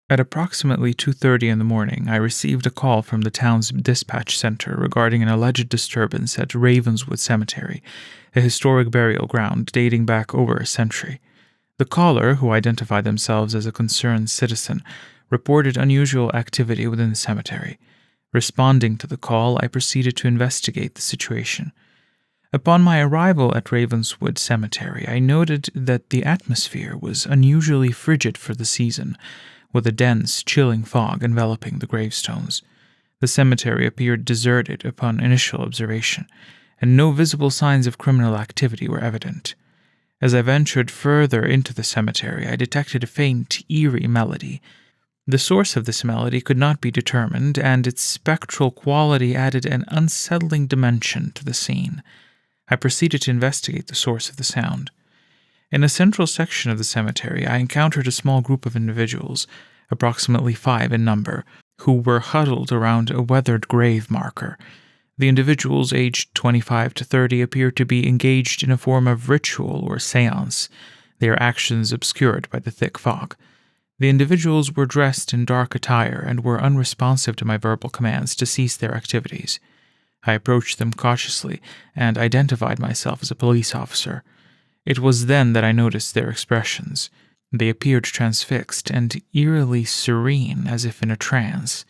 At approximately 2:30 in the morning, I received a call from the town's dispatch center regarding an alleged disturbance at Ravenswood Cemetery, a historic burial ground dating back over a century. The caller, who identified themselves as a concerned citizen, reported unusual activity within the cemetery. Responding to the call, I proceeded to investigate the situation. Upon my arrival at Ravenswood Cemetery, I noted that the atmosphere was unusually frigid for the season, with a dense, chilling fog enveloping the gravestones. The cemetery appeared deserted upon initial observation, and no visible signs of criminal activity were evident. As I ventured further into the cemetery, I detected a faint, eerie melody. The source of this melody could not be determined, and its spectral quality added an unsettling dimension to the scene. I proceeded to investigate the source of the sound. In a central section of the cemetery, I encountered a small group of individuals, approximately 5 in number, who were huddled around a weathered grave marker. The individuals, aged 25 to 30, appeared to be engaged in a form of ritual or seance, their actions obscured by the thick fog. The individuals were dressed in dark attire and were unresponsive to my verbal commands to cease their activities. I approached them cautiously and identified myself as a police officer. It was then that I noticed their expressions. They appeared transfixed and eerily serene, as if in a trance.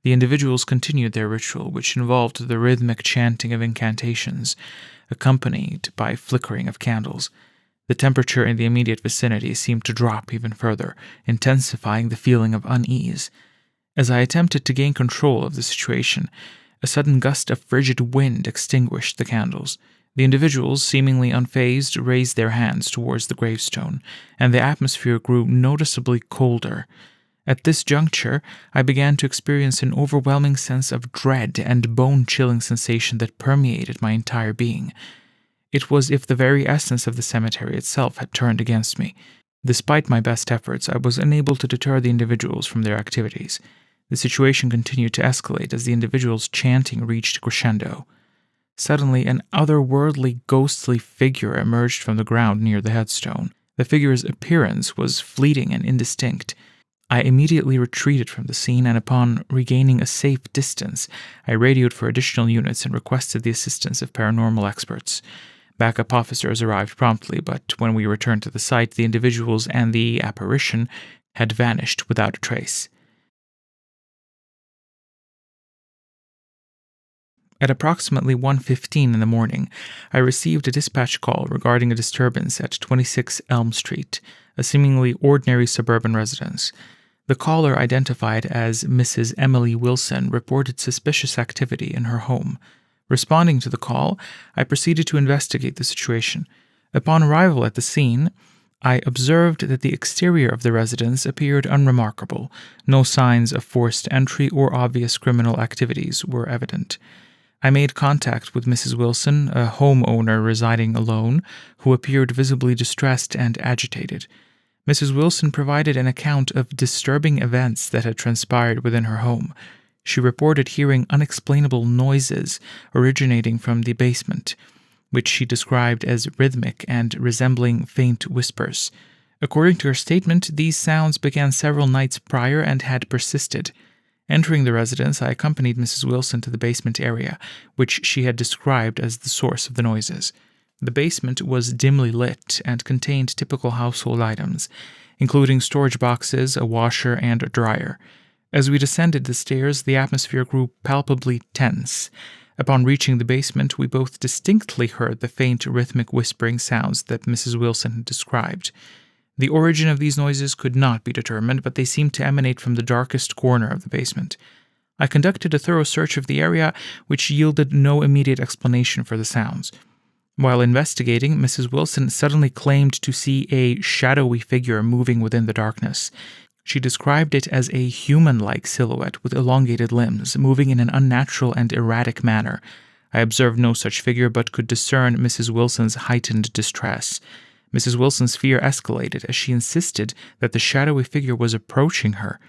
The individuals continued their ritual, which involved the rhythmic chanting of incantations, accompanied by flickering of candles. The temperature in the immediate vicinity seemed to drop even further, intensifying the feeling of unease. As I attempted to gain control of the situation, a sudden gust of frigid wind extinguished the candles. The individuals, seemingly unfazed, raised their hands towards the gravestone, and the atmosphere grew noticeably colder. At this juncture, I began to experience an overwhelming sense of dread and bone-chilling sensation that permeated my entire being. It was as if the very essence of the cemetery itself had turned against me. Despite my best efforts, I was unable to deter the individuals from their activities. The situation continued to escalate as the individuals' chanting reached crescendo. Suddenly, an otherworldly, ghostly figure emerged from the ground near the headstone. The figure's appearance was fleeting and indistinct. I immediately retreated from the scene, and upon regaining a safe distance, I radioed for additional units and requested the assistance of paranormal experts. Backup officers arrived promptly, but when we returned to the site, the individuals and the apparition had vanished without a trace. At approximately 1:15 in the morning, I received a dispatch call regarding a disturbance at 26 Elm Street, a seemingly ordinary suburban residence. The caller, identified as Mrs. Emily Wilson, reported suspicious activity in her home. Responding to the call, I proceeded to investigate the situation. Upon arrival at the scene, I observed that the exterior of the residence appeared unremarkable. No signs of forced entry or obvious criminal activities were evident. I made contact with Mrs. Wilson, a homeowner residing alone, who appeared visibly distressed and agitated. Mrs. Wilson provided an account of disturbing events that had transpired within her home. She reported hearing unexplainable noises originating from the basement, which she described as rhythmic and resembling faint whispers. According to her statement, these sounds began several nights prior and had persisted. Entering the residence, I accompanied Mrs. Wilson to the basement area, which she had described as the source of the noises. The basement was dimly lit and contained typical household items, including storage boxes, a washer, and a dryer. As we descended the stairs, the atmosphere grew palpably tense. Upon reaching the basement, we both distinctly heard the faint rhythmic whispering sounds that Mrs. Wilson had described. The origin of these noises could not be determined, but they seemed to emanate from the darkest corner of the basement. I conducted a thorough search of the area, which yielded no immediate explanation for the sounds. While investigating, Mrs. Wilson suddenly claimed to see a shadowy figure moving within the darkness. She described it as a human-like silhouette with elongated limbs, moving in an unnatural and erratic manner. I observed no such figure, but could discern Mrs. Wilson's heightened distress. Mrs. Wilson's fear escalated as she insisted that the shadowy figure was approaching her.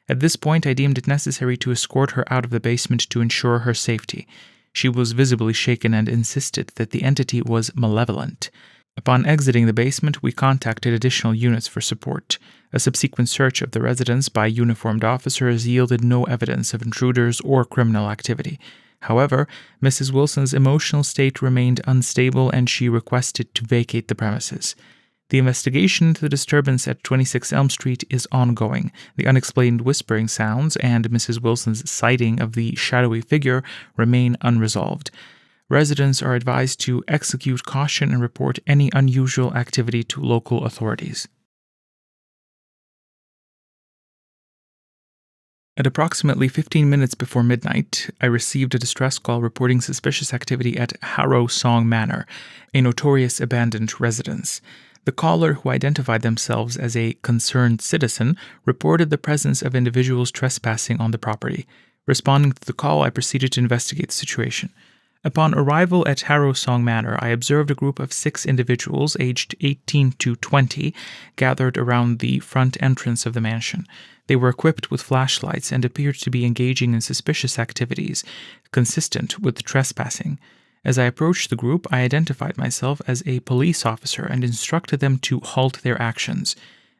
At this point, I deemed it necessary to escort her out of the basement to ensure her safety. She was visibly shaken and insisted that the entity was malevolent. Upon exiting the basement, we contacted additional units for support. A subsequent search of the residence by uniformed officers yielded no evidence of intruders or criminal activity. However, Mrs. Wilson's emotional state remained unstable and she requested to vacate the premises. The investigation into the disturbance at 26 Elm Street is ongoing. The unexplained whispering sounds and Mrs. Wilson's sighting of the shadowy figure remain unresolved. Residents are advised to execute caution and report any unusual activity to local authorities. At approximately 15 minutes before midnight, I received a distress call reporting suspicious activity at Harrow Song Manor, a notorious abandoned residence. The caller, who identified themselves as a concerned citizen, reported the presence of individuals trespassing on the property. Responding to the call, I proceeded to investigate the situation. Upon arrival at Harrow Song Manor, I observed a group of 6 individuals aged 18 to 20 gathered around the front entrance of the mansion. They were equipped with flashlights and appeared to be engaging in suspicious activities, consistent with trespassing. As I approached the group, I identified myself as a police officer and instructed them to halt their actions.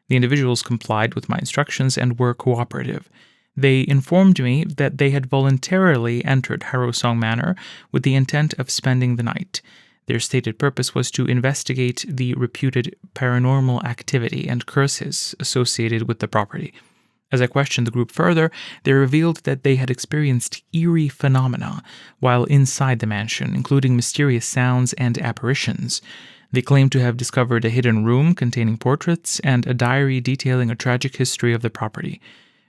The individuals complied with my instructions and were cooperative. They informed me that they had voluntarily entered Harrow Song Manor with the intent of spending the night. Their stated purpose was to investigate the reputed paranormal activity and curses associated with the property. As I questioned the group further, they revealed that they had experienced eerie phenomena while inside the mansion, including mysterious sounds and apparitions. They claimed to have discovered a hidden room containing portraits and a diary detailing a tragic history of the property.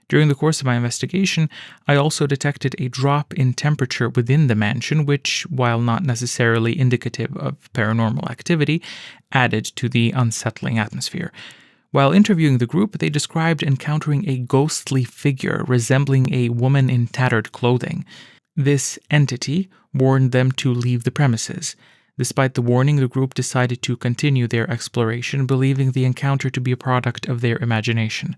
During the course of my investigation, I also detected a drop in temperature within the mansion, which, while not necessarily indicative of paranormal activity, added to the unsettling atmosphere. While interviewing the group, they described encountering a ghostly figure resembling a woman in tattered clothing. This entity warned them to leave the premises. Despite the warning, the group decided to continue their exploration, believing the encounter to be a product of their imagination.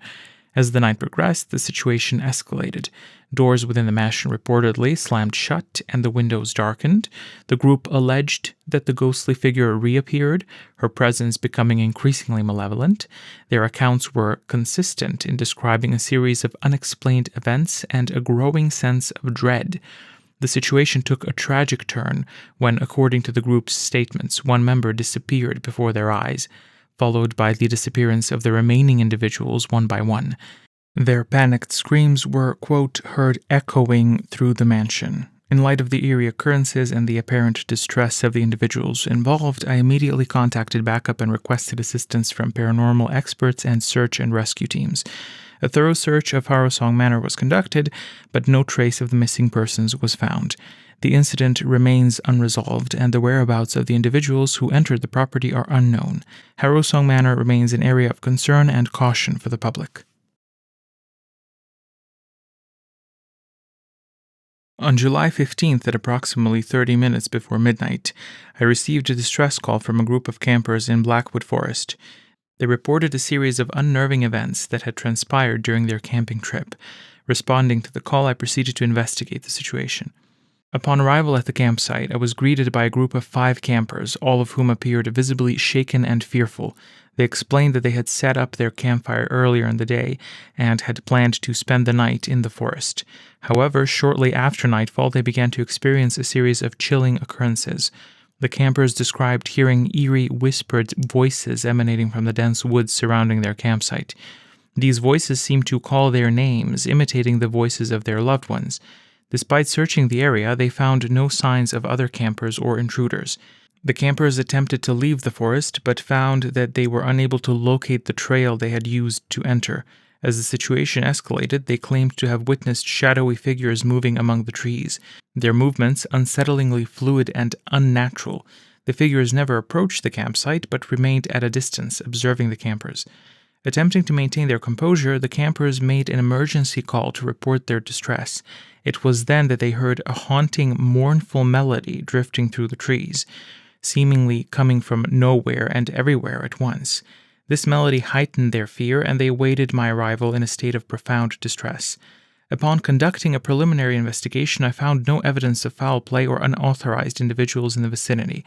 As the night progressed, the situation escalated. Doors within the mansion reportedly slammed shut and the windows darkened. The group alleged that the ghostly figure reappeared, her presence becoming increasingly malevolent. Their accounts were consistent in describing a series of unexplained events and a growing sense of dread. The situation took a tragic turn when, according to the group's statements, one member disappeared before their eyes, followed by the disappearance of the remaining individuals one by one. Their panicked screams were, quote, heard echoing through the mansion. In light of the eerie occurrences and the apparent distress of the individuals involved, I immediately contacted backup and requested assistance from paranormal experts and search and rescue teams. A thorough search of Harrow Song Manor was conducted, but no trace of the missing persons was found. The incident remains unresolved, and the whereabouts of the individuals who entered the property are unknown. Harrow Song Manor remains an area of concern and caution for the public. On July 15th, at approximately 30 minutes before midnight, I received a distress call from a group of campers in Blackwood Forest. They reported a series of unnerving events that had transpired during their camping trip. Responding to the call, I proceeded to investigate the situation. Upon arrival at the campsite, I was greeted by a group of 5 campers, all of whom appeared visibly shaken and fearful. They explained that they had set up their campfire earlier in the day and had planned to spend the night in the forest. However, shortly after nightfall, they began to experience a series of chilling occurrences. The campers described hearing eerie, whispered voices emanating from the dense woods surrounding their campsite. These voices seemed to call their names, imitating the voices of their loved ones. Despite searching the area, they found no signs of other campers or intruders. The campers attempted to leave the forest, but found that they were unable to locate the trail they had used to enter. As the situation escalated, they claimed to have witnessed shadowy figures moving among the trees, their movements unsettlingly fluid and unnatural. The figures never approached the campsite, but remained at a distance, observing the campers. Attempting to maintain their composure, the campers made an emergency call to report their distress. It was then that they heard a haunting, mournful melody drifting through the trees, seemingly coming from nowhere and everywhere at once. This melody heightened their fear, and they awaited my arrival in a state of profound distress. Upon conducting a preliminary investigation, I found no evidence of foul play or unauthorized individuals in the vicinity.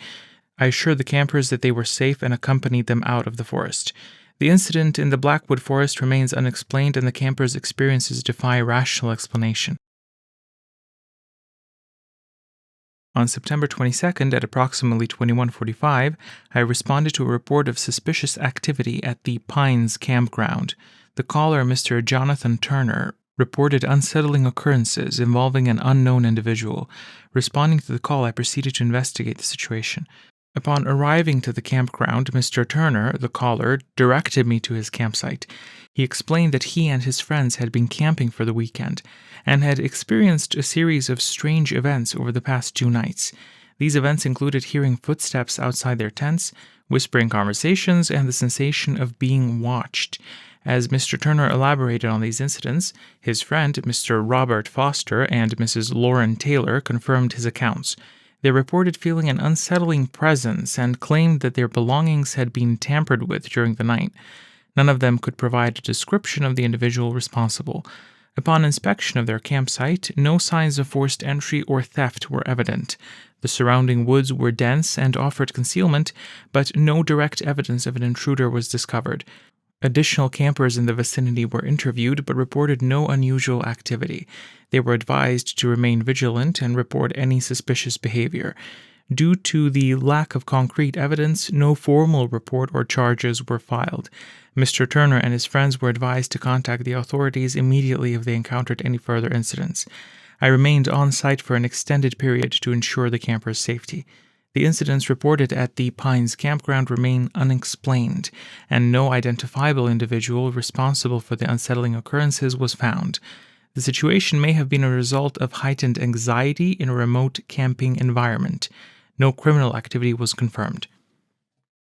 I assured the campers that they were safe and accompanied them out of the forest. The incident in the Blackwood Forest remains unexplained, and the campers' experiences defy rational explanation. On September 22nd at approximately 21:45, I responded to a report of suspicious activity at the Pines campground. The caller, Mr. Jonathan Turner, reported unsettling occurrences involving an unknown individual. Responding to the call, I proceeded to investigate the situation. Upon arriving to the campground, Mr. Turner, the caller, directed me to his campsite. He explained that he and his friends had been camping for the weekend and had experienced a series of strange events over the past 2 nights. These events included hearing footsteps outside their tents, whispering conversations, and the sensation of being watched. As Mr. Turner elaborated on these incidents, his friend, Mr. Robert Foster, and Mrs. Lauren Taylor confirmed his accounts. They reported feeling an unsettling presence and claimed that their belongings had been tampered with during the night. None of them could provide a description of the individual responsible. Upon inspection of their campsite, no signs of forced entry or theft were evident. The surrounding woods were dense and offered concealment, but no direct evidence of an intruder was discovered. Additional campers in the vicinity were interviewed but reported no unusual activity. They were advised to remain vigilant and report any suspicious behavior. Due to the lack of concrete evidence, no formal report or charges were filed. Mr. Turner and his friends were advised to contact the authorities immediately if they encountered any further incidents. I remained on site for an extended period to ensure the campers' safety. The incidents reported at the Pines campground remain unexplained, and no identifiable individual responsible for the unsettling occurrences was found. The situation may have been a result of heightened anxiety in a remote camping environment. No criminal activity was confirmed.